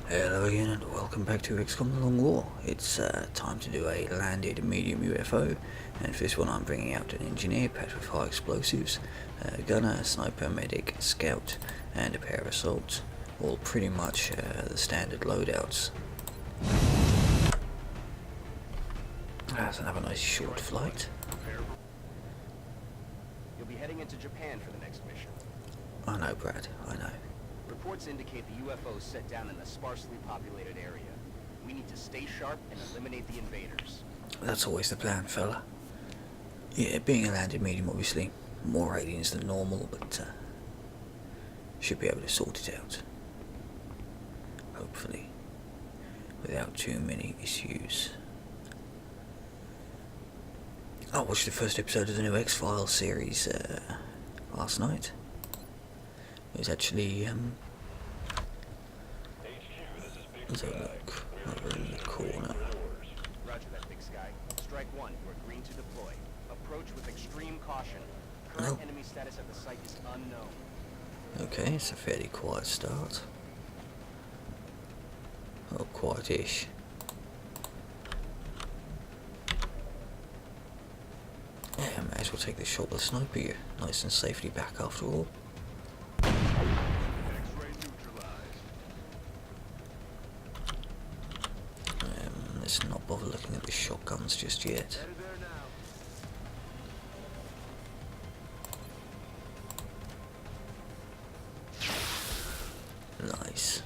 Hello again and welcome back to XCOM The Long War. It's time to do a landed medium UFO, and for this one I'm bringing out an engineer packed with high explosives, a gunner, a sniper, medic, a scout and a pair of assaults, all pretty much the standard loadouts. Let's have a nice short flight. You'll be heading into Japan for the next mission. I know, Brad, I know. Reports indicate the UFOs set down in a sparsely populated area. We need to stay sharp and eliminate the invaders. That's always the plan, fella. Yeah, being a landed medium, obviously, more aliens than normal, but should be able to sort it out. Hopefully. Without too many issues. I watched the first episode of the new X-Files series last night. It was actually, let's have a look over in the corner. Roger that, Big Sky. Strike one, you are green to deploy. Approach with extreme caution. No. Current enemy status at the site is unknown. Okay, it's a fairly quiet start. Oh, quiet-ish. Yeah, may as well take the shot with a sniper. You're nice and safely back after all. Let's not bother looking at the shotguns just yet. Nice.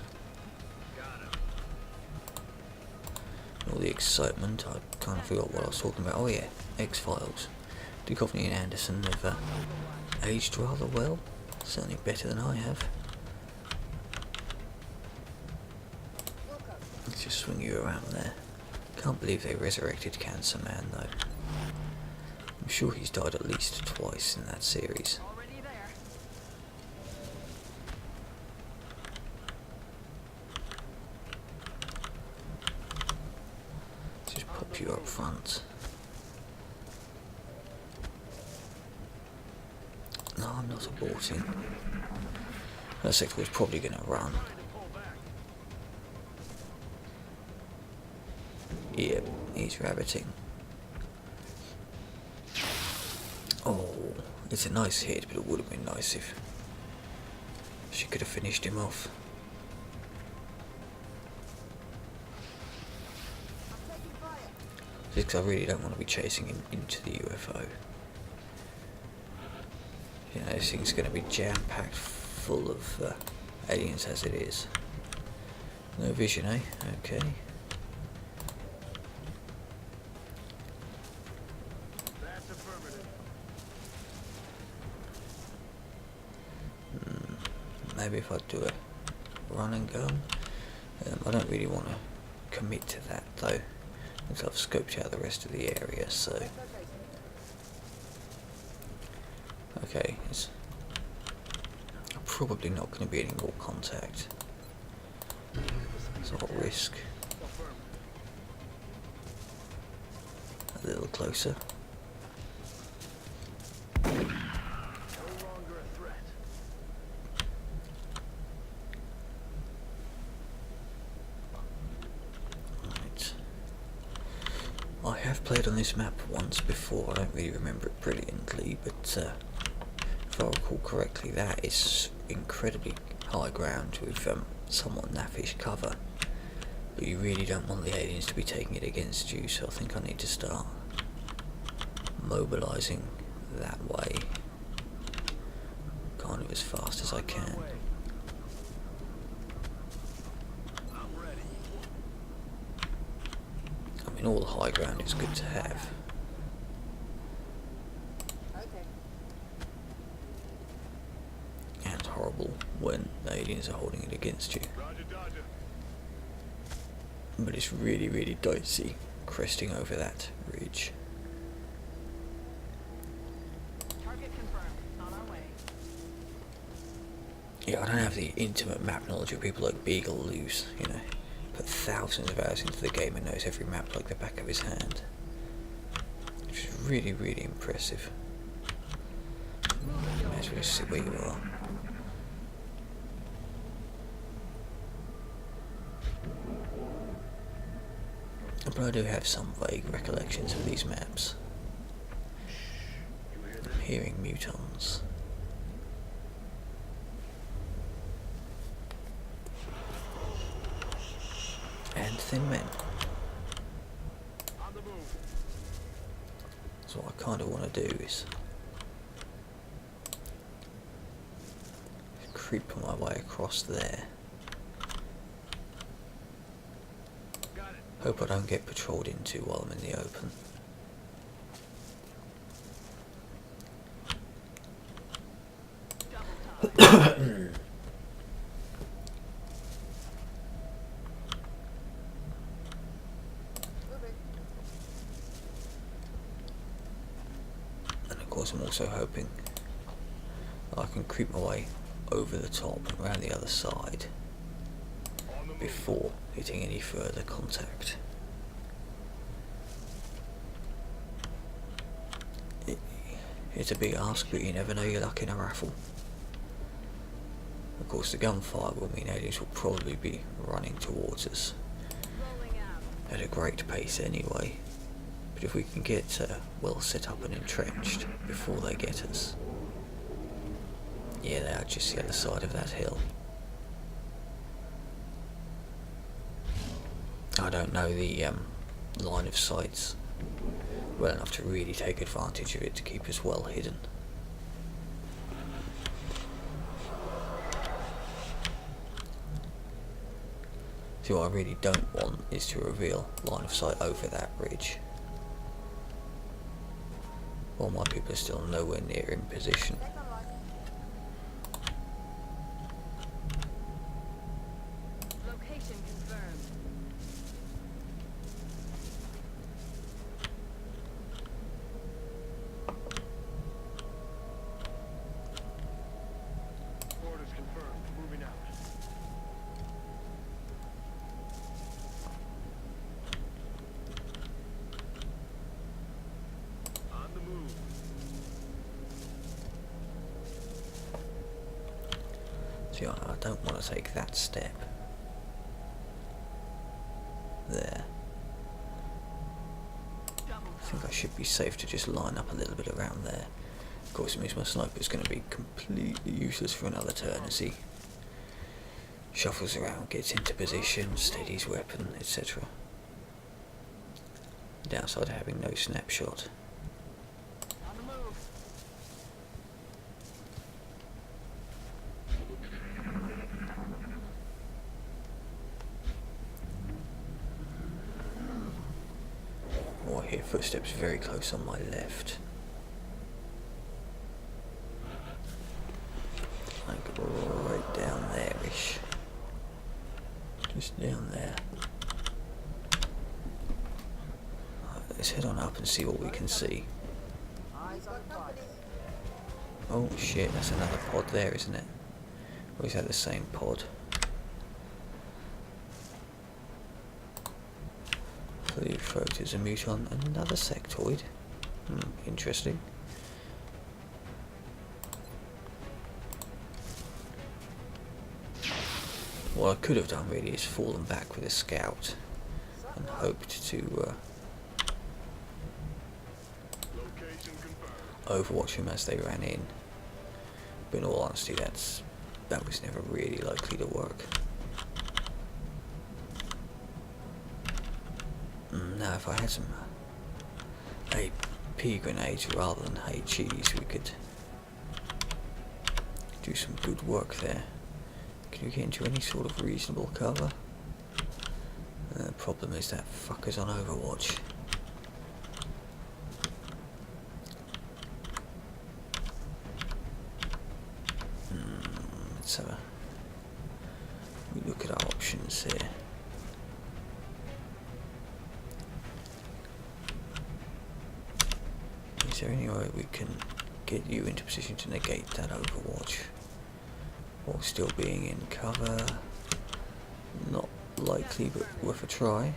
All the excitement, I kind of forgot what I was talking about. Oh yeah, X-Files. Duchovny and Anderson have aged rather well, certainly better than I have. Let's just swing you around there. Can't believe they resurrected Cancer Man though. I'm sure he's died at least twice in that series. Already there. Just pop you up front. No, I'm not aborting. That sector was probably going to run. Yep, he's rabbiting. Oh, it's a nice hit, but it would have been nice if she could have finished him off. Just because I really don't want to be chasing him into the UFO. You know, this thing's going to be jam-packed full of aliens as it is. No vision, eh? Okay. Maybe if I do a run and gun. I don't really want to commit to that though, because I've scoped out the rest of the area, so... Okay, it's probably not going to be any more contact. So I'll risk a little closer. I have played on this map once before. I don't really remember it brilliantly, but if I recall correctly, that is incredibly high ground with somewhat naffish cover. But you really don't want the aliens to be taking it against you, so I think I need to start mobilising that way, kind of as fast as I can. All the high ground is good to have. Okay. And horrible when aliens are holding it against you. But it's really, really dicey cresting over that ridge. Target confirmed. On our way. Yeah, I don't have the intimate map knowledge of people like Beagle Loose, you know. Put thousands of hours into the game and knows every map like the back of his hand. Which is really, really impressive. May as well see where you are. But I do have some vague recollections of these maps. I'm hearing mutons. And thin men. So what I kind of want to do is creep my way across there. Hope I don't get patrolled into while I'm in the open. And of course I'm also hoping that I can creep my way over the top and around the other side before hitting any further contact. It's a big ask, but you never know your luck in a raffle. Of course the gunfire will mean aliens will probably be running towards us at a great pace anyway, but if we can get well set up and entrenched before they get us. Yeah, they are just the other side of that hill. I don't know the line of sights well enough to really take advantage of it to keep us well hidden. See, what I really don't want is to reveal line of sight over that bridge while my people are still nowhere near in position. See, I don't want to take that step there. I think I should be safe to just line up a little bit around there. Of course it means my sniper's going to be completely useless for another turn as he shuffles around, gets into position, steadies weapon, etc. Downside of having no snapshot. Oh, I hear footsteps very close on my left. Like right down there-ish. Just down there. Right, let's head on up and see what we can see. Oh shit, that's another pod there, isn't it? Or is that the same pod? Fully throat is a muton, another sectoid. Interesting. What I could have done really is fallen back with a scout and hoped to overwatch them as they ran in. But in all honesty, that was never really likely to work. Now, if I had some AP grenades rather than HEs, we could do some good work there. Can we get into any sort of reasonable cover? The problem is that fucker's on Overwatch. Let's have a look at our options here. Is there any way we can get you into position to negate that Overwatch while still being in cover? Not likely, but worth a try.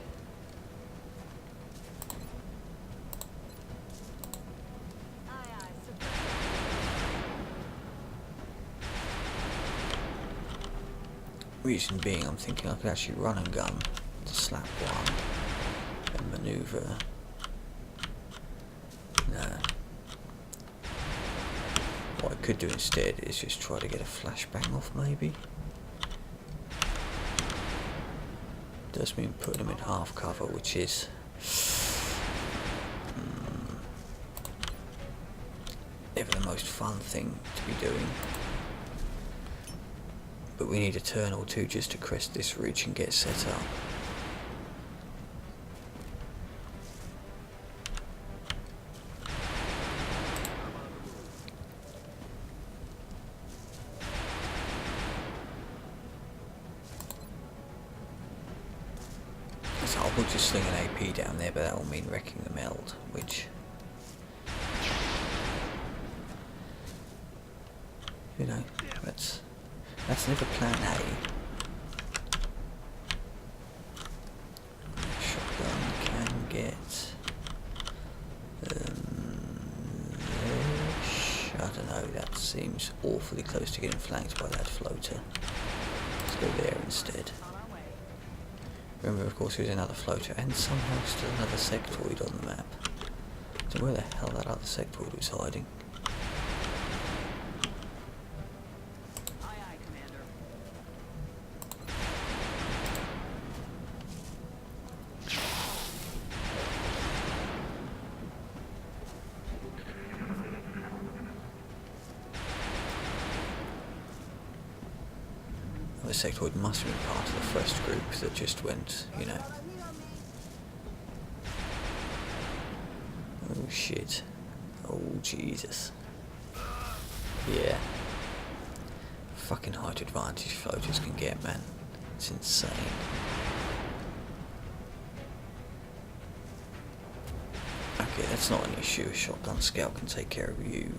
Reason being, I'm thinking I could actually run and gun to slap one and manoeuvre. Nah. What I could do instead is just try to get a flashbang off, maybe. Does mean putting them in half cover, which is never the most fun thing to be doing. But we need a turn or two just to crest this ridge and get set up. So I will just sling an AP down there, but that will mean wrecking the meld, which, you know, that's never plan A. Shotgun can get I don't know, that seems awfully close to getting flanked by that floater. Let's go there instead. On our way. Remember, of course, there's another floater and somehow still another sectoid on the map. So where the hell that other sectoid was hiding? Aye, aye, Commander. The sectoid must have been part of the first group that just went, you know. Oh shit. Oh Jesus. Yeah. Fucking height advantage floaters can get, man. It's insane. Okay, that's not an issue. A shotgun scout can take care of you.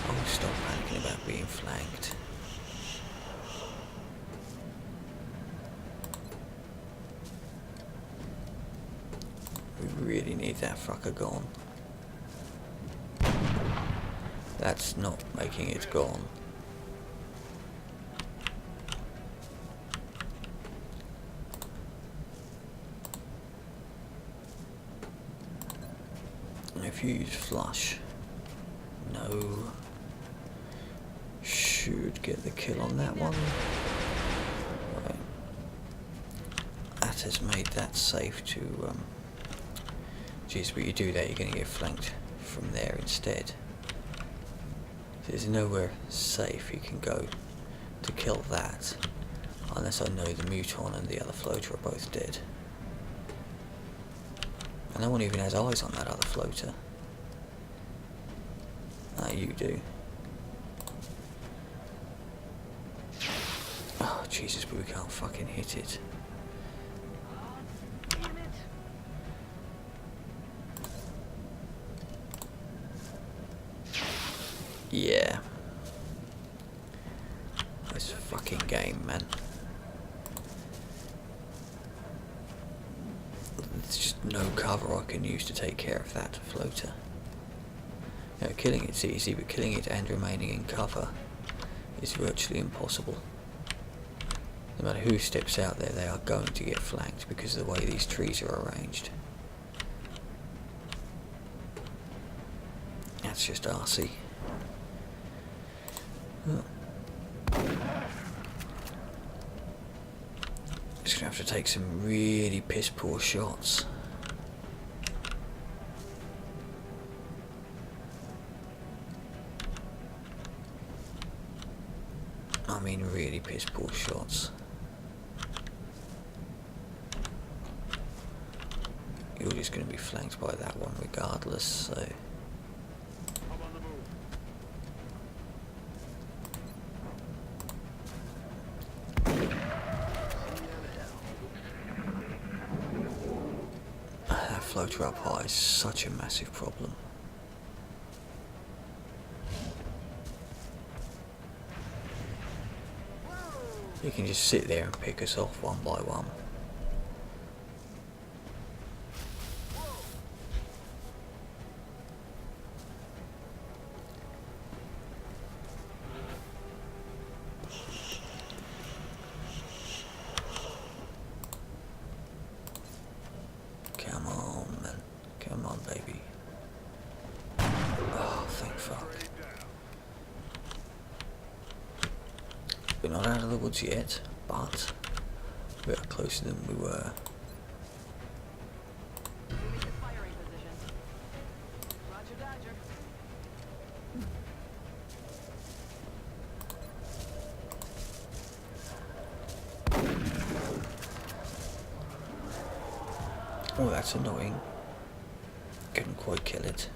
Oh, stop panicking about being flanked. We really need that fucker gone. That's not making it gone. And if you use flush, no. Should get the kill on that one. Right. That has made that safe to geez, but you do that, you're gonna get flanked from there instead. There's nowhere safe you can go to kill that unless I know the Muton and the other floater are both dead. And no one even has eyes on that other floater. Ah, you do. Oh Jesus, but we can't fucking hit it. Damn it. Yeah. This fucking game, man. There's just no cover I can use to take care of that floater. You know, killing it's easy, but killing it and remaining in cover is virtually impossible. No matter who steps out there, they are going to get flanked because of the way these trees are arranged. That's just arsey. Oh. Just gonna have to take some really piss poor shots. I mean really piss poor shots. You're just going to be flanked by that one regardless, so... That floater up high is such a massive problem. You can just sit there and pick us off one by one. out of the woods yet, but we are closer than we were. Moving to firing position. Roger, Dodger. Oh, that's annoying. Couldn't quite kill it.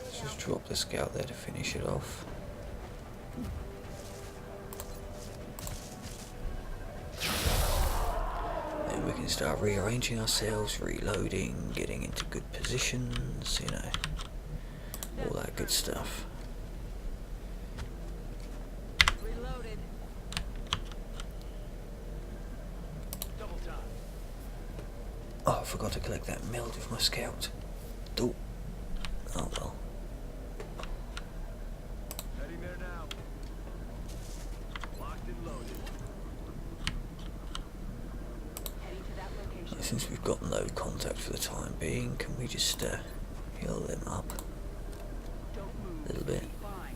Let's just drop the scout there to finish it off. Then we can start rearranging ourselves, reloading, getting into good positions, you know, all that good stuff. Reloaded. Double time. Oh, I forgot to collect that meld with my scout. Oh, oh well. Heading there now. Locked and loaded. Heading to that location. Since we've got no contact for the time being, can we just heal them up Don't move. a little bit? Fine.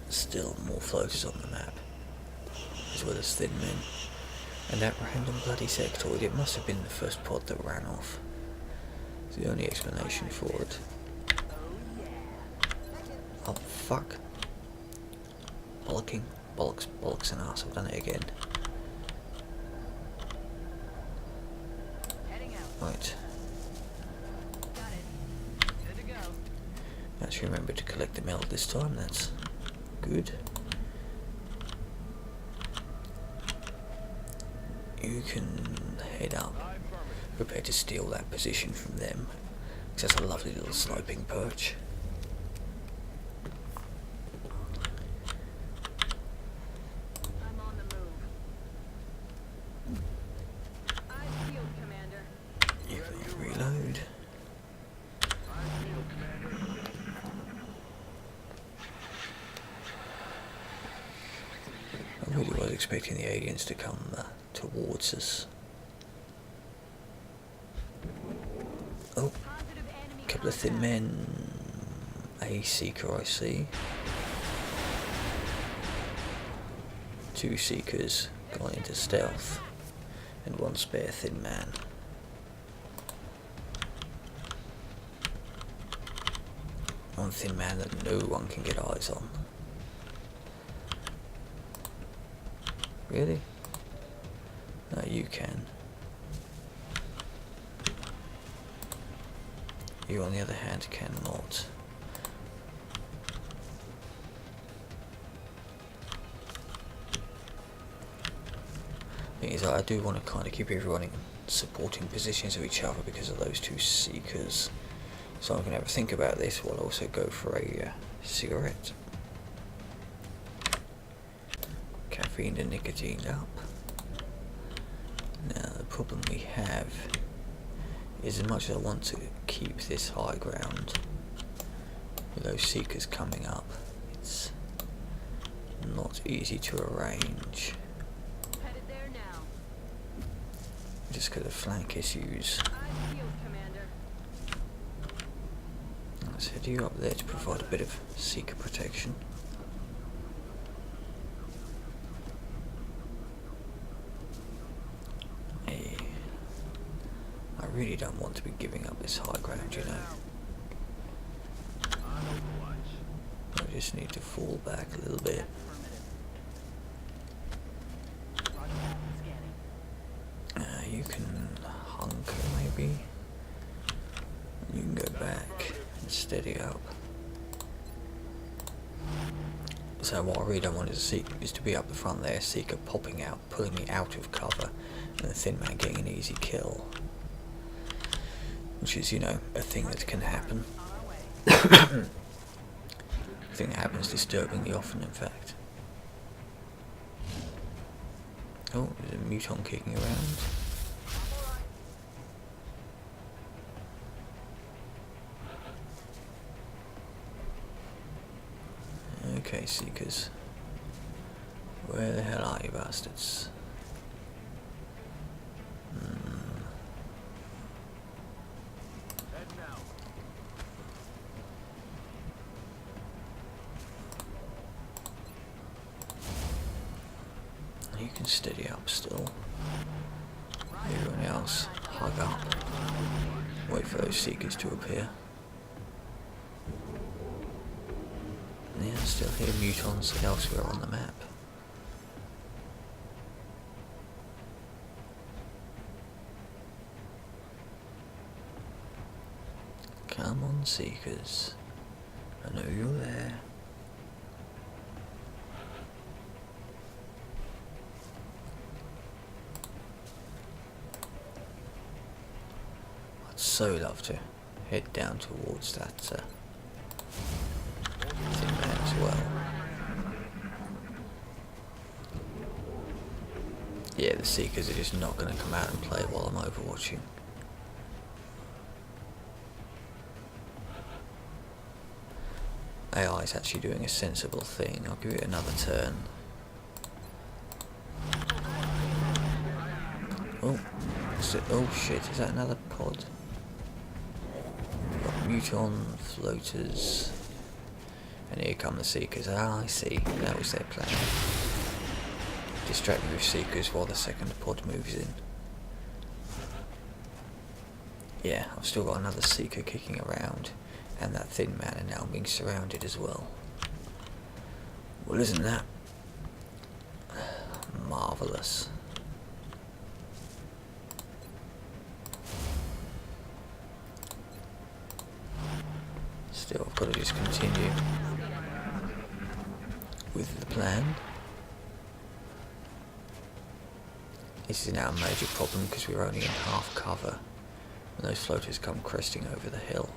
Still more floaters on the map, as well as thin men. And that random bloody sectoid, it must have been the first pod that ran off. It's the only explanation for it. Oh fuck. Bollocking. Bollocks, bollocks and arse, I've done it again. Heading out. Right, Got it. Good to go. let's remember to collect the meld this time, that's good. You can head up, prepare to steal that position from them, because that's a lovely little sniping perch. I'm on the move. Eyes peeled, Commander. You can reload. I really was expecting the aliens to come towards us. Oh, Positive enemy couple of thin contact. men. A seeker, I see. Two seekers gone into stealth, and one spare thin man. One thin man that no one can get eyes on. Really? No, you can. You, on the other hand, cannot. Thing is, I do want to kind of keep everyone in supporting positions of each other because of those two seekers. So I'm going to have a think about this while I also go for a cigarette. Caffeine and nicotine up. Now the problem we have is, as much as I want to keep this high ground with those seekers coming up, it's not easy to arrange Headed there now. just because of flank issues. Eyes peeled, Commander. Let's head you up there to provide a bit of seeker protection. Hey, I really don't want to be giving up this high ground, you know. I just need to fall back a little bit. Affirmative. Roger that. Scanning. You can hunker maybe. You can go back and steady up. So what I really don't want is to be up the front there, seeker popping out, pulling me out of cover, and the thin man getting an easy kill. Which is, you know, a thing that can happen. On our way. A thing that happens disturbingly often, in fact. Oh, there's a muton kicking around. Okay, seekers. Where the hell are you bastards? can steady up still. Everyone else, hug up. Wait for those seekers to appear. Yeah, still hear mutons elsewhere on the map. Come on, seekers. I know you're there. I'd so love to head down towards that thinman as well. Yeah, the seekers are just not going to come out and play while I'm overwatching. AI is actually doing a sensible thing. I'll give it another turn. Oh, oh shit, is that another pod? We've got muton floaters. And here come the seekers. Ah, I see. That was their plan. Distract me with seekers while the second pod moves in. Yeah, I've still got another seeker kicking around. And that thin man are now being surrounded as well. Well, isn't that marvellous? Still, I've got to just continue with the plan. This is now a major problem because we're only in half cover when those floaters come cresting over the hill.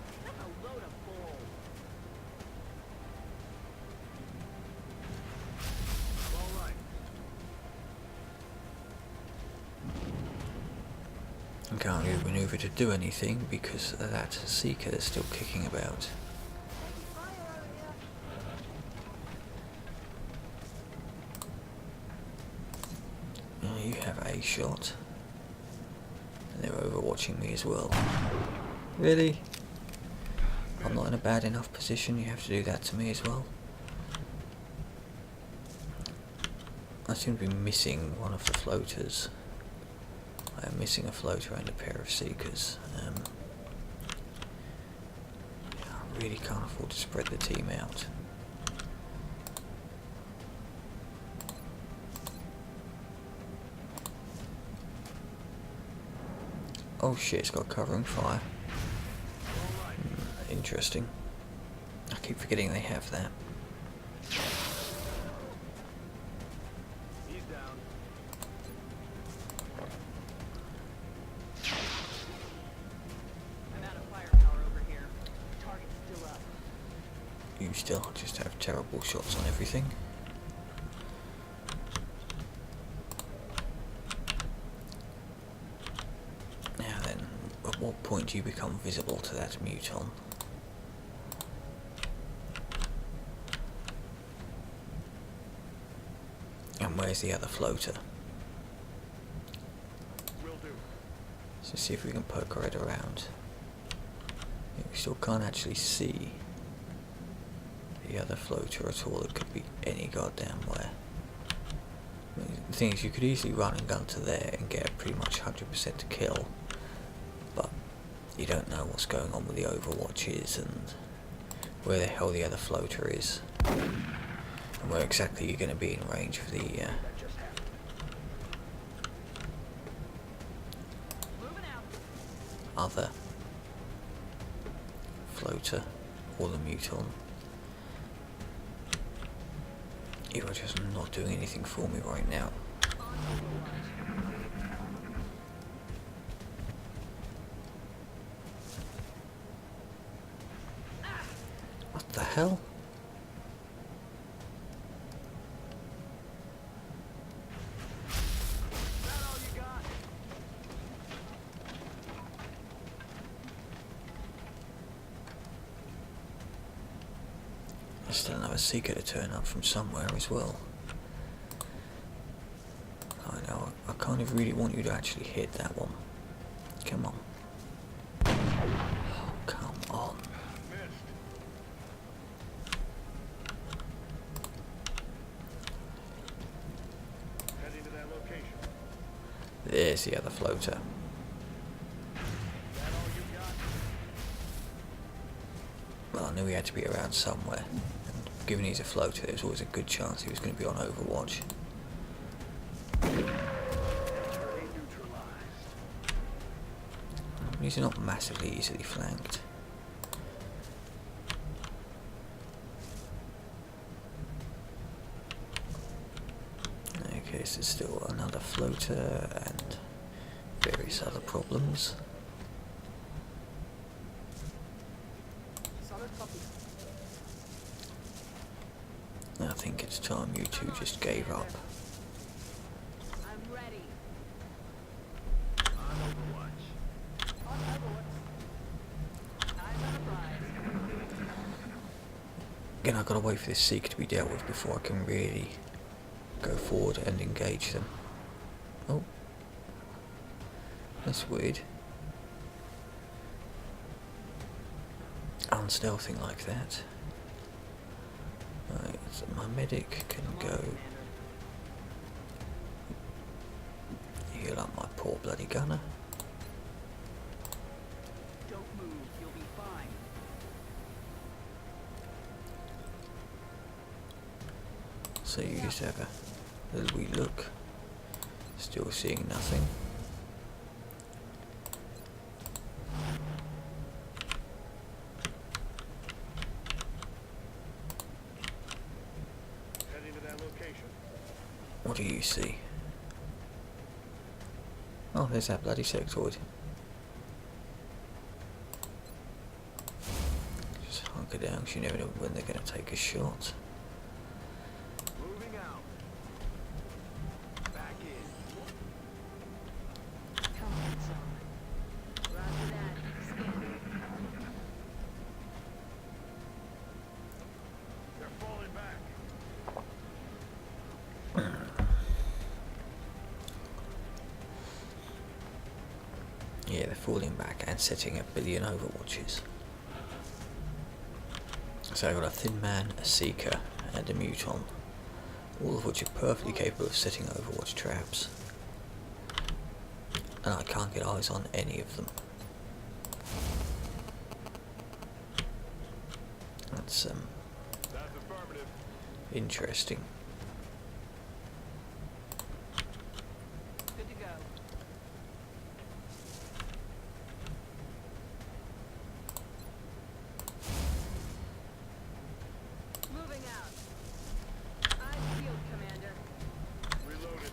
I can't really maneuver to do anything because that seeker is still kicking about. You have a shot. And they're overwatching me as well. Really? I'm not in a bad enough position, you have to do that to me as well? I seem to be missing one of the floaters. I am missing a floater and a pair of seekers. I really can't afford to spread the team out. Oh shit, it's got covering fire. Interesting. I keep forgetting they have that. You still just have terrible shots on everything. Now then, at what point do you become visible to that muton? And where's the other floater? So see if we can poke our head around. We still can't actually see the other floater at all. It could be any goddamn where. The thing is, you could easily run and gun to there and get a pretty much 100% kill, but you don't know what's going on with the overwatches and where the hell the other floater is and where exactly you're going to be in range of the other floater or the muton. You are just not doing anything for me right now. What the hell? There's still another seeker to turn up from somewhere as well. I know, I kind of really want you to actually hit that one. Come on. Oh, come on. There's the other floater. Well, I knew he had to be around somewhere, and given he's a floater, there's always a good chance he was going to be on Overwatch. He's not massively easily flanked. Okay, so there's still another floater and various other problems. I think it's time you two just gave up. I'm ready. On Overwatch. On Overwatch. Eyes on the prize. Again, I've got to wait for this Seeker to be dealt with before I can really go forward and engage them. Oh. That's weird. Unstealthing like that. Right, so my medic can go heal up my poor bloody gunner. Don't move. You'll be fine. So you just have a little wee look. Still seeing nothing. What do you see? Oh, there's that bloody sectoid. Just hunker down, because you never know when they're going to take a shot. Moving out. Back in. Comfort zone. Roger that. Scanning. They're falling back. Yeah, they're falling back and setting a billion Overwatches. So I've got a Thinman, a Seeker, and a Muton, all of which are perfectly capable of setting Overwatch traps. And I can't get eyes on any of them. That's affirmative. interesting. Good to go. Moving out. Eyes peeled, Commander. Reloaded.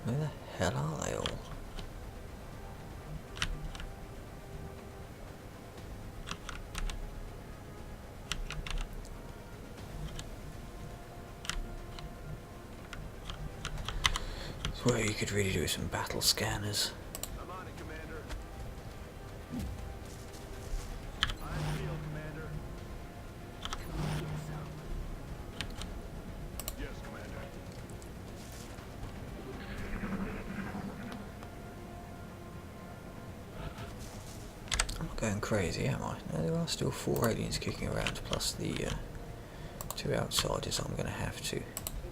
Where the hell are they all? It's where you could really do some battle scanners. I'm on it, Commander. I'm field, Commander. Yes, Commander. I'm not going crazy, am I? No, there are still 4 aliens kicking around, plus the 2 outsiders I'm going to have to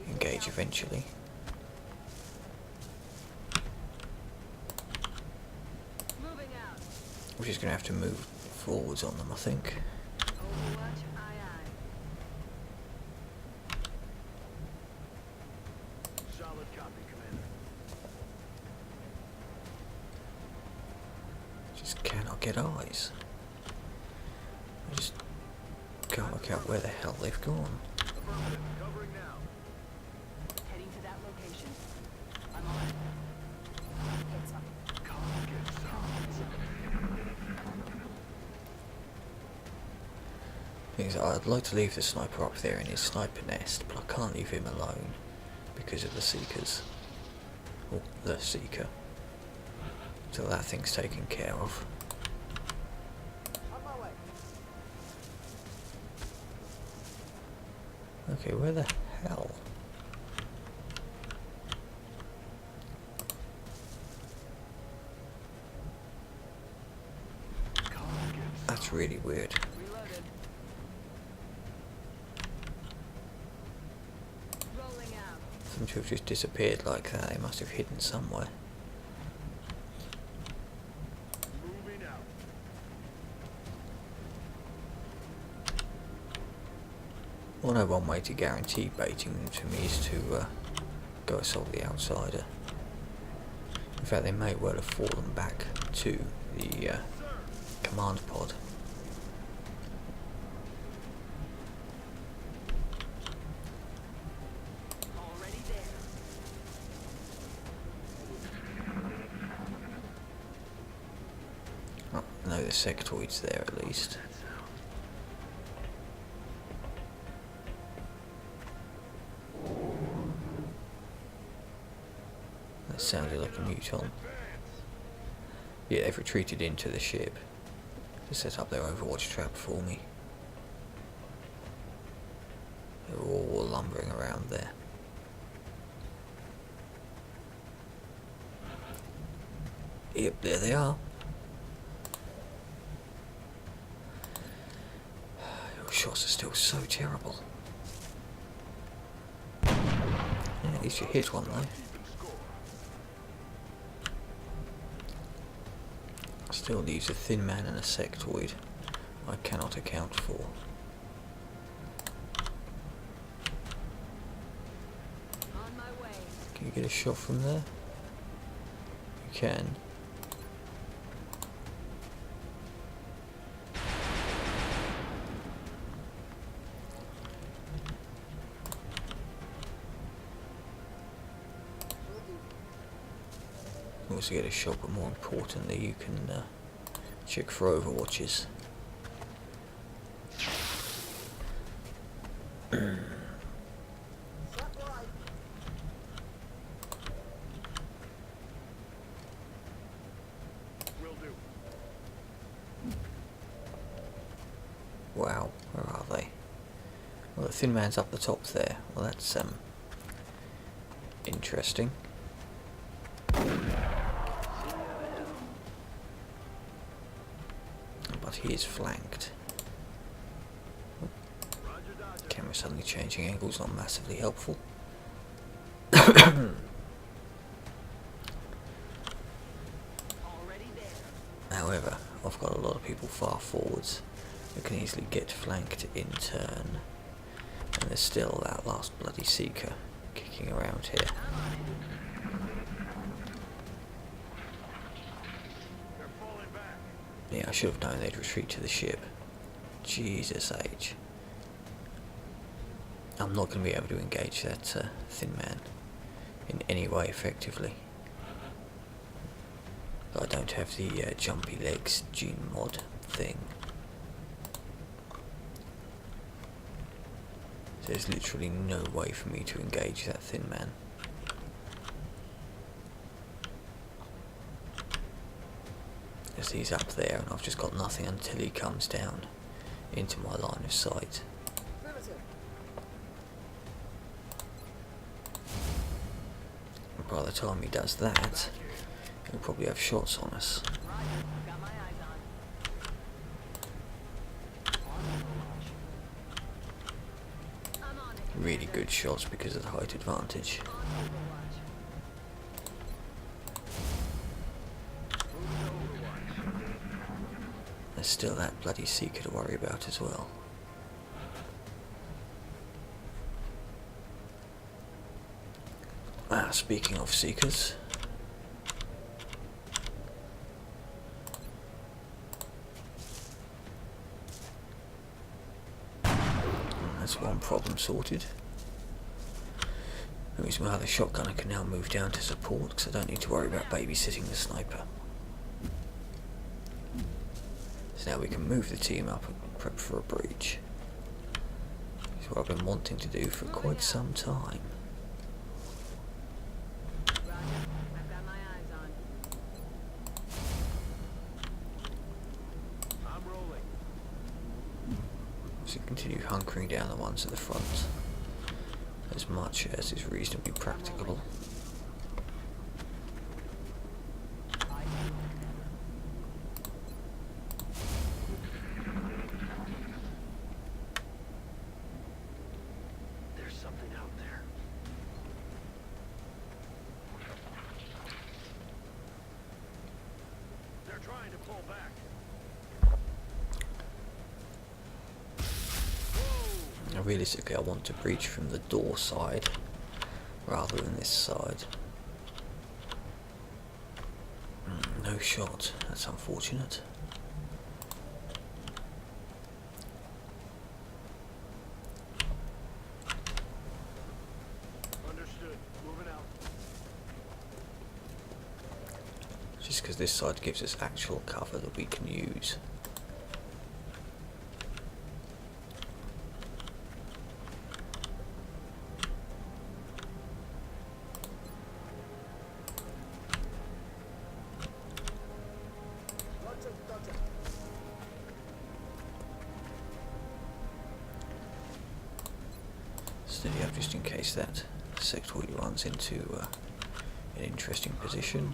engage eventually. Moving out. We're just going to have to move forwards on them, I think. Overwatch. Aye, aye. Solid copy, Commander. Just cannot get eyes. I just can't work out where the hell they've gone. Affirmative. Covering now. Heading to that location. I'm on it. It's fine. Thing is, I'd like to leave the sniper up there in his sniper nest, but I can't leave him alone because of the Seekers. Or the Seeker. Till that thing's taken care of. On my way. Okay, where the hell? That's really weird. Reloaded. Rolling out. For them to have just disappeared like that, they must have hidden somewhere. Well, no one way to guarantee baiting them to me is to go assault the outsider. In fact, they may well have fallen back to the command pod. Already there. Oh, no, the sectoid's there at least. That sounded like a muton. Yeah, they've retreated into the ship to set up their overwatch trap for me. They're all lumbering around there. Yep, there they are. Your shots are still so terrible. Yeah, at least you hit one though. Still leaves a thin man and a sectoid I cannot account for. On my way. Can you get a shot from there? You can. You also get a shot, but more importantly, you can check for overwatches. Wow, where are they? Well, the thin man's up the top there. Well, that's interesting. But he is flanked. Camera suddenly changing angles, not massively helpful. Already there. However, I've got a lot of people far forwards who can easily get flanked in turn. And there's still that last bloody Seeker kicking around here. Yeah, I should have known they'd retreat to the ship. Jesus H. I'm not going to be able to engage that thin man in any way effectively. I don't have the jumpy legs gene mod thing. There's literally no way for me to engage that thin man. As he's up there and I've just got nothing until he comes down into my line of sight. And by the time he does that, he'll probably have shots on us. Got my eyes on. I'm on it. Really good shots because of the height advantage. On Overwatch. There's still that bloody Seeker to worry about as well. Speaking of Seekers, that's one problem sorted. That means my other shotgunner can now move down to support because I don't need to worry about babysitting the sniper. So now we can move the team up and prep for a breach. It's what I've been wanting to do for quite some time. Roger. I've got my eyes on. I'm rolling. So continue hunkering down the ones at the front as much as is reasonably practicable. There's something out there. They're trying to pull back. Realistically, I want to breach from the door side rather than this side. No shot. That's unfortunate. Understood. Moving out. Just because this side gives us actual cover that we can use. Steady up just in case that sectoid runs into an interesting position.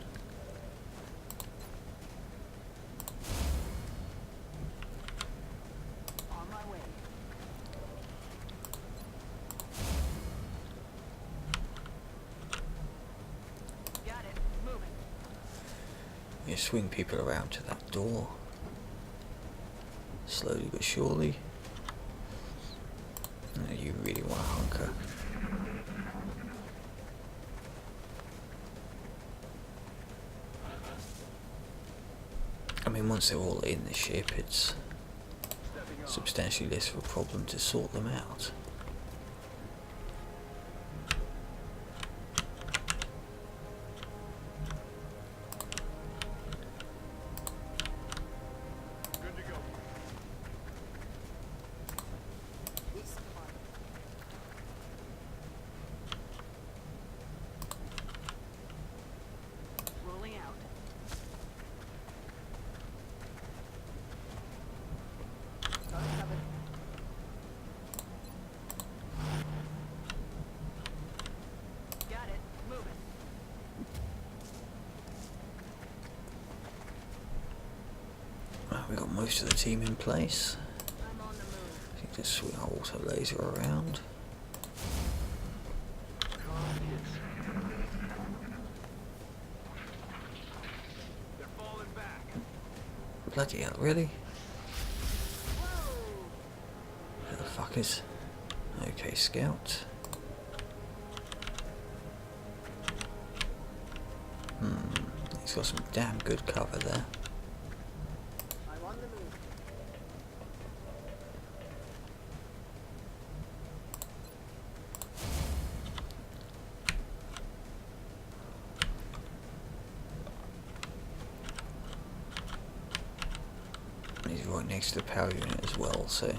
On my way. Got it. Moving. You swing people around to that door. Slowly but surely. No, you really want to hunker. I mean, once they're all in the ship, it's substantially less of a problem to sort them out. Good to go. Rolling out. Covered. Got it. Moving. Well, we got most of the team in place. I'm on the move. I think just swing our auto laser around. They're falling back. Bloody hell, really? Whoa! Motherfuckers. Okay, scout. He's got some damn good cover there. I'm on the move. He's right next to the power unit as well, so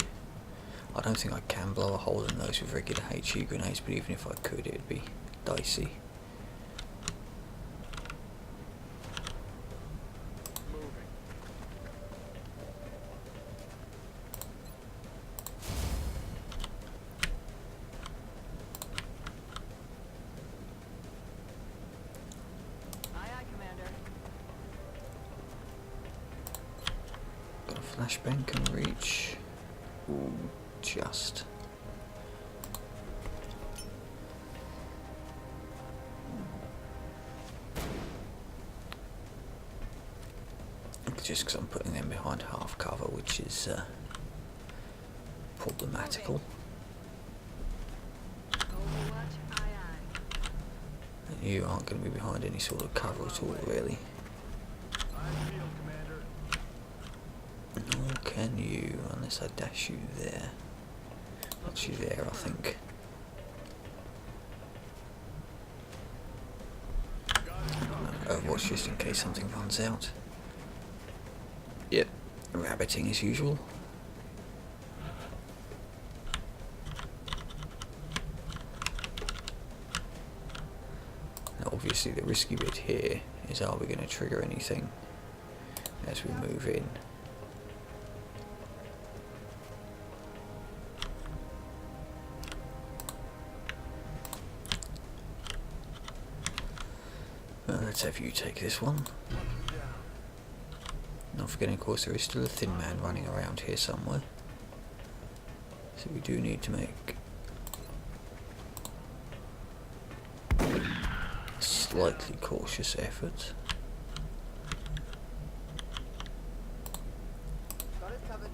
I don't think I can blow a hole in those with regular HE grenades, but even if I could, it'd be dicey. Moving. Aye, aye, Commander. Got a flashbang can reach. Ooh, just. Just because I'm putting them behind half cover, which is problematical. Overwatch, aye, aye. And you aren't going to be behind any sort of cover at all, really. I feel, Commander. Nor can you, unless I dash you there. That's you there, I think. Overwatch just in case something runs out. Yep, rabbiting as usual. Now obviously the risky bit here is, are we going to trigger anything as we move in? Well, let's have you take this one. Not forgetting, of course, there is still a thin man running around here somewhere. So we do need to make a slightly cautious effort. Got it covered.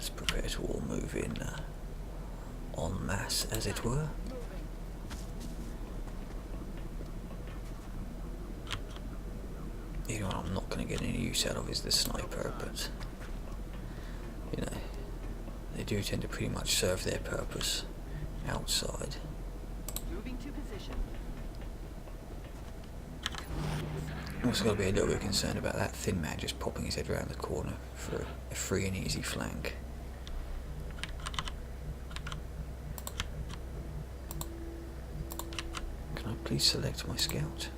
Let's prepare to all move in en masse, as it were. Moving. You know what I'm not going to get any use out of is the sniper, but you know, they do tend to pretty much serve their purpose outside. Moving to position. I'm also got to be a little bit concerned about that thin man just popping his head around the corner for a free and easy flank. Can I please select my scout?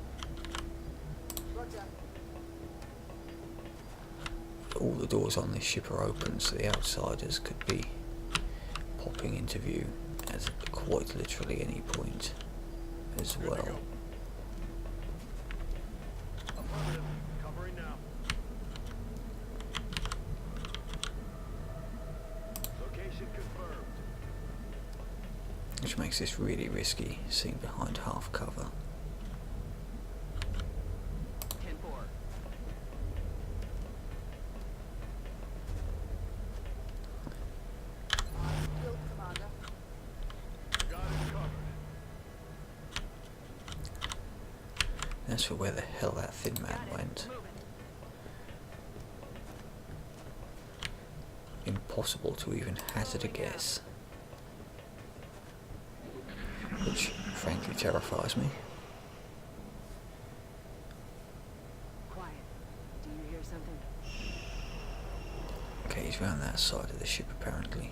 Roger. All the doors on this ship are open, so the outsiders could be popping into view at quite literally any point as well. Affirmative. Covering now. Location confirmed. Which makes this really risky, seen behind half cover. 10-4. Field commander. Got it covered. As for where the hell that thin man Got it. went, Moving. impossible to even hazard a guess. Which frankly terrifies me. Quiet. Do you hear something? Okay, he's round that side of the ship apparently.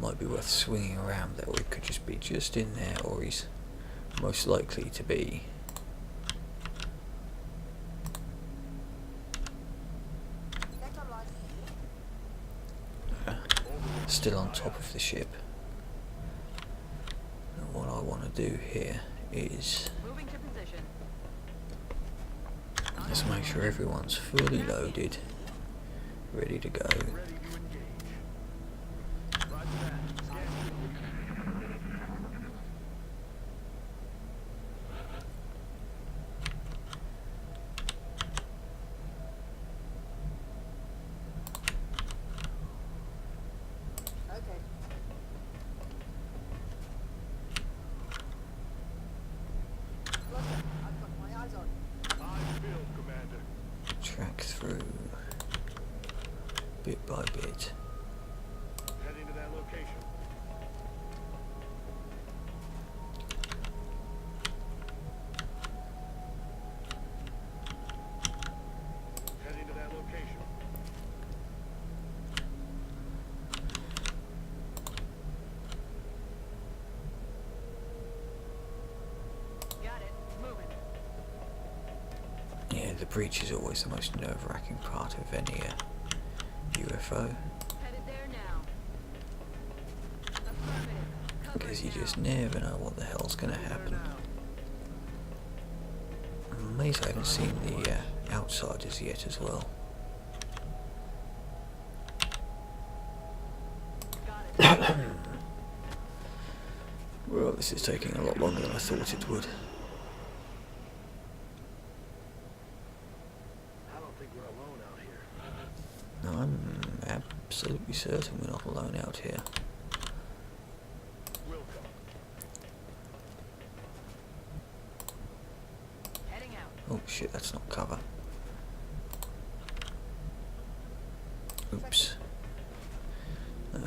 Might be worth swinging around there, or he could just be just in there, or he's most likely to be still on top of the ship. And what I want to do here is Moving to position. let's make sure everyone's fully loaded, ready to go. Ready to engage. Roger that. Scanning. Okay. Roger. I've got my eyes on. Eyes field, Commander. Track through bit by bit. Heading to that location. Heading to that location. Got it. Moving. Yeah, the breach is always the most nerve-wracking part of any UFO, Headed there now. Affirmative. because you Covering just now. never know what the hell's going to There happen. now. I'm amazed I haven't seen the outsiders yet as well. Got it. Well, this is taking a lot longer than I thought it would. I don't think we're alone out here. No, I'm absolutely certain we're not alone out here. Will come. Heading out. Oh shit, that's not cover. Oops.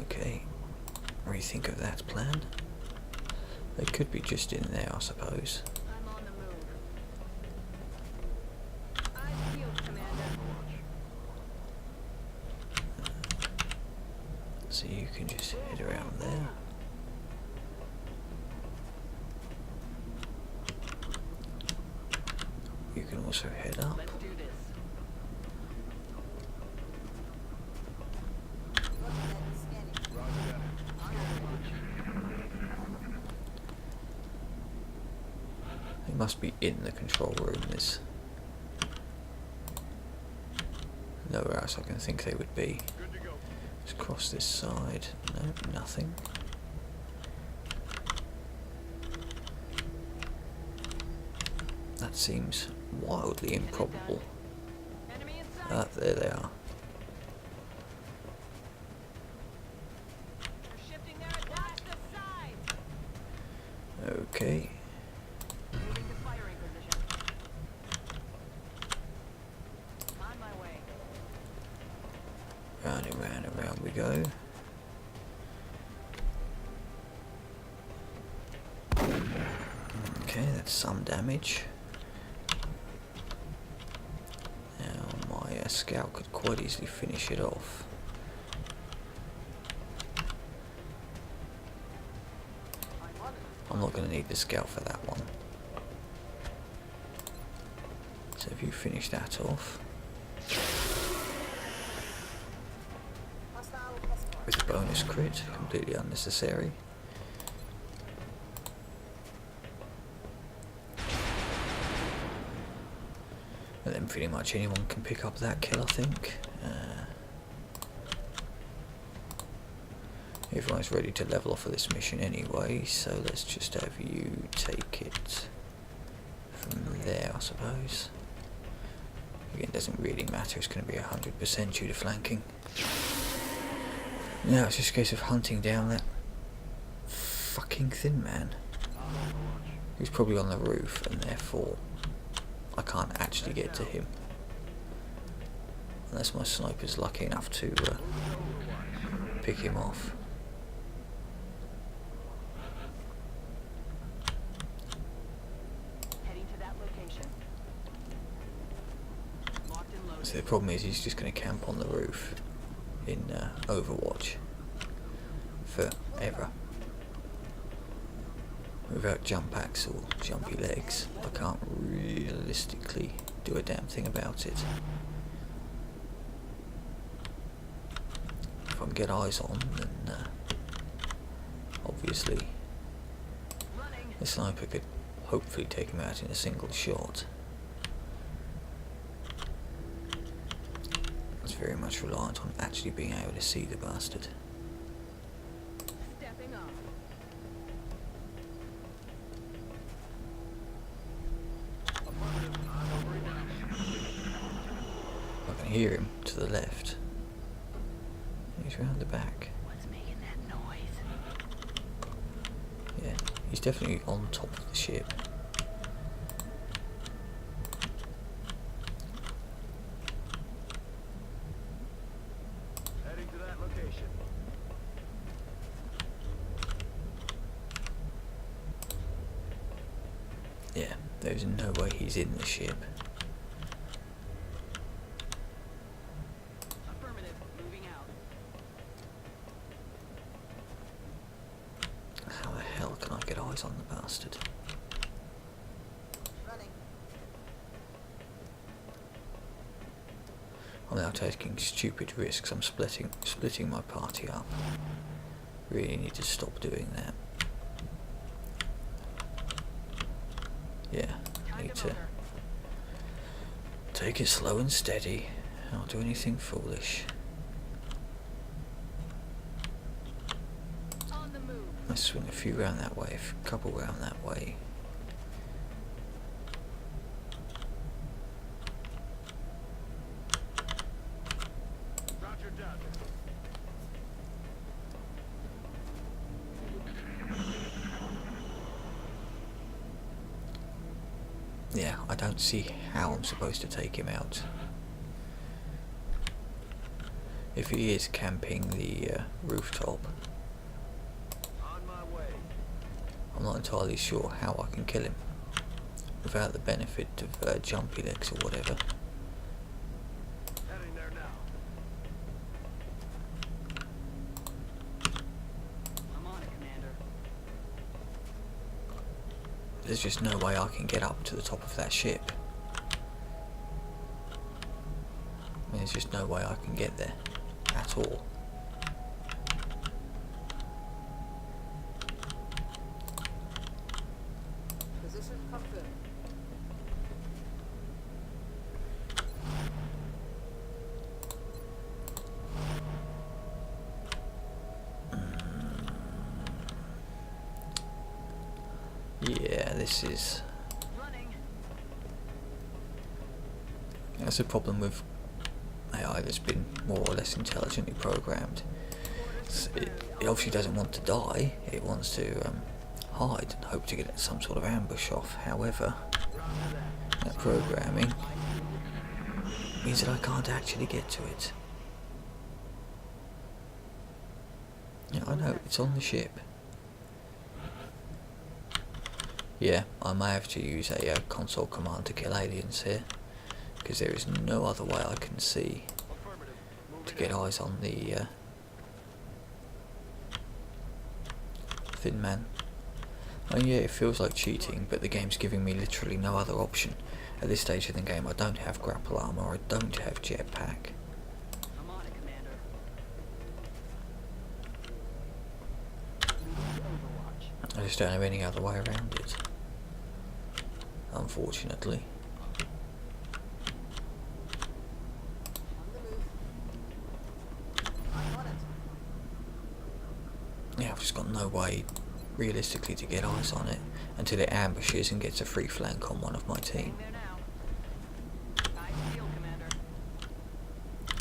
Okay. Rethink of that plan. They could be just in there, I suppose. I'm on the move. Eyes peeled, Commander. So you can just head around there. You can also head up. Let's do this. Roger that. They must be in the control room. There's nowhere else I can think they would be. Good to go. Let's cross this side. No, nothing. That seems wildly improbable. Enemy in sight. Ah, there they are. Round and round and round we go. Okay, that's some damage. Now my scout could quite easily finish it off. I'm not going to need the scout for that one. So if you finish that off with a bonus crit, completely unnecessary. And then pretty much anyone can pick up that kill, I think. Everyone's ready to level off for this mission anyway, so let's just have you take it from there, I suppose. Again, it doesn't really matter, it's going to be 100% due to flanking. Now it's just a case of hunting down that fucking thin man, who's probably on the roof, and therefore I can't actually get to him. Unless my sniper's lucky enough to pick him off. So the problem is he's just going to camp on the roof in Overwatch forever. Without jump packs or jumpy legs, I can't realistically do a damn thing about it. If I can get eyes on, then obviously the sniper could hopefully take him out in a single shot. It's very much reliant on actually being able to see the bastard. Stepping up. I can hear him to the left. He's round the back. What's making that noise? Yeah, he's definitely on top of the ship. Heading to that location. Yeah, there's no way he's in the ship. Affirmative. Moving out. How the hell can I get eyes on the bastard? I'm now taking stupid risks. I'm splitting my party up. Really need to stop doing that. Yeah, need to take it slow and steady. Not do anything foolish. On the move. Let's swing a few round that way, a couple round that way. Roger that. Yeah, I don't see how I'm supposed to take him out. If he is camping the rooftop, On my way. I'm not entirely sure how I can kill him without the benefit of jumpy legs or whatever. Heading there now. I'm on it, Commander. There's just no way I can get up to the top of that ship. I mean, there's just no way I can get there at all. Position confirmed. Yeah, this is... Running. That's a problem with AI that's been more or less intelligently programmed. It obviously doesn't want to die, it wants to hide and hope to get some sort of ambush off. However, that programming means that I can't actually get to it. Yeah, I know, it's on the ship. Yeah, I may have to use a console command to kill aliens here, because there is no other way I can see Affirmative. to Moving get out. eyes on the Thin Man. And yeah, it feels like cheating, but the game's giving me literally no other option. At this stage of the game, I don't have grapple armor, I don't have jetpack. I'm on it, Commander. Moving to Overwatch. I just don't have any other way around it. Unfortunately. On the move. I'm on it. Yeah, I've just got no way, realistically, to get eyes on it until it ambushes and gets a free flank on one of my team. Getting there now. Eyes peeled, Commander.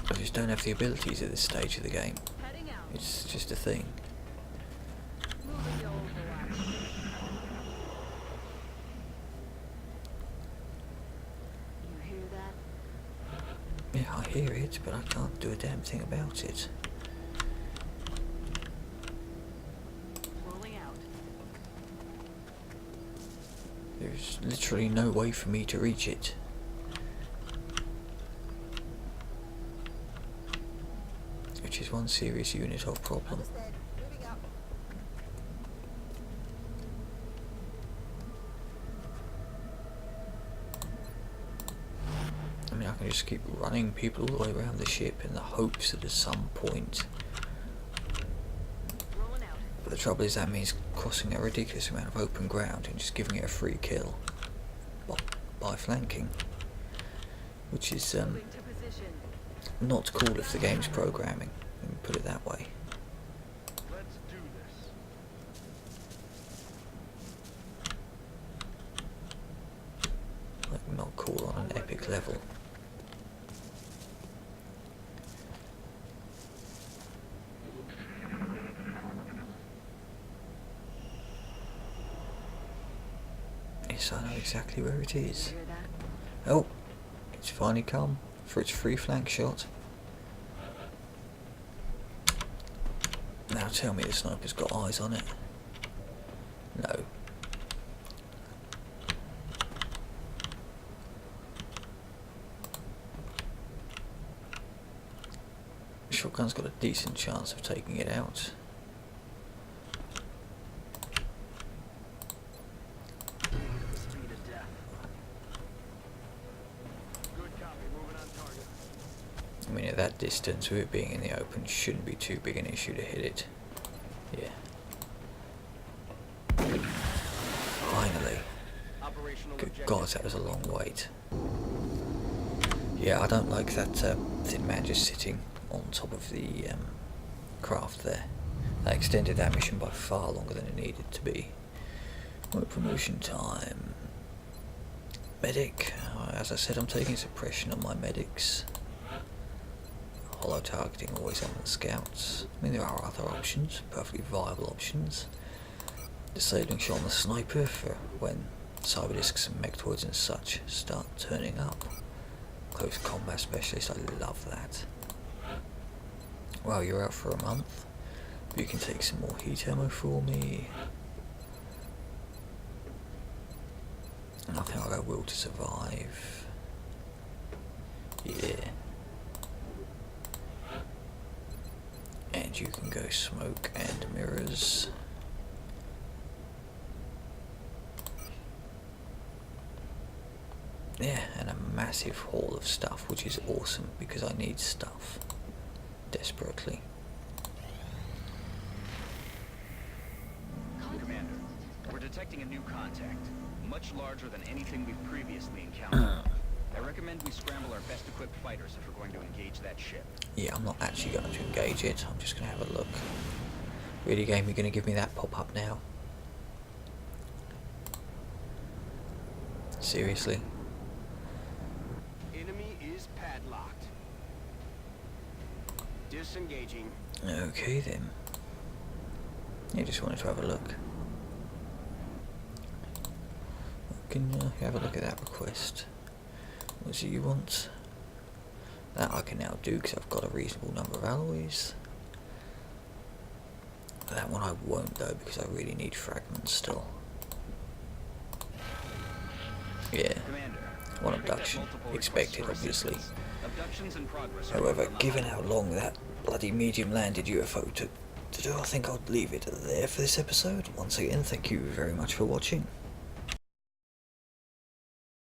I just don't have the abilities at this stage of the game. Heading out. It's just a thing. Moving to Overwatch. You hear that? Yeah, I hear it, but I can't do a damn thing about it. Rolling out. There's literally no way for me to reach it. Which is one serious unit of problem. Understand. Moving out. I mean, I can just keep running people all the way around the ship in the hopes that at some point. Rolling out. But the trouble is that means crossing a ridiculous amount of open ground and just giving it a free kill by flanking. Which is Moving to position. not cool if the game's programming, let me put it that way. Let's do this. Like, not cool on an epic level. Yes, I know exactly where it is. Hear that? Oh, it's finally come for its free flank shot. Now tell me the sniper's got eyes on it. No. Shotgun's got a decent chance of taking it out. Speed of death. Good copy. Moving on target. I mean, at that distance, with it being in the open, shouldn't be too big an issue to hit it. Yeah. Finally. Operational Good objective. God, that was a long wait. Yeah, I don't like that Thin Man just sitting on top of the craft there. That extended that mission by far longer than it needed to be. Right, promotion time. Medic. As I said, I'm taking suppression on my medics. Hollow targeting always on the scouts. I mean, there are other options, perfectly viable options. Disabling shot on the sniper for when cyberdiscs and mechtoids and such start turning up. Close combat specialist, I love that. Well, you're out for a month. You can take some more heat ammo for me. And I think I'll go will to survive. Yeah. And you can go smoke and mirrors. Yeah, and a massive haul of stuff, which is awesome because I need stuff desperately. Commander, we're detecting a new contact, much larger than anything we've previously encountered. I recommend we scramble our best equipped fighters if we're going to engage that ship. Yeah, I'm not actually going to engage it, I'm just going to have a look. Really, game, you're going to give me that pop-up now? Seriously? Enemy is padlocked. Disengaging. Okay then. You just wanted to have a look. I can have a look at that request. What do you want? That I can now do because I've got a reasonable number of alloys. That one I won't though, because I really need fragments still. Yeah, Commander, one I picked up abduction, multiple expected requests for obviously. assistance. Abductions in progress are However, on the given high. how long that bloody medium-landed UFO took to do, I think I'll leave it there for this episode. Once again, thank you very much for watching.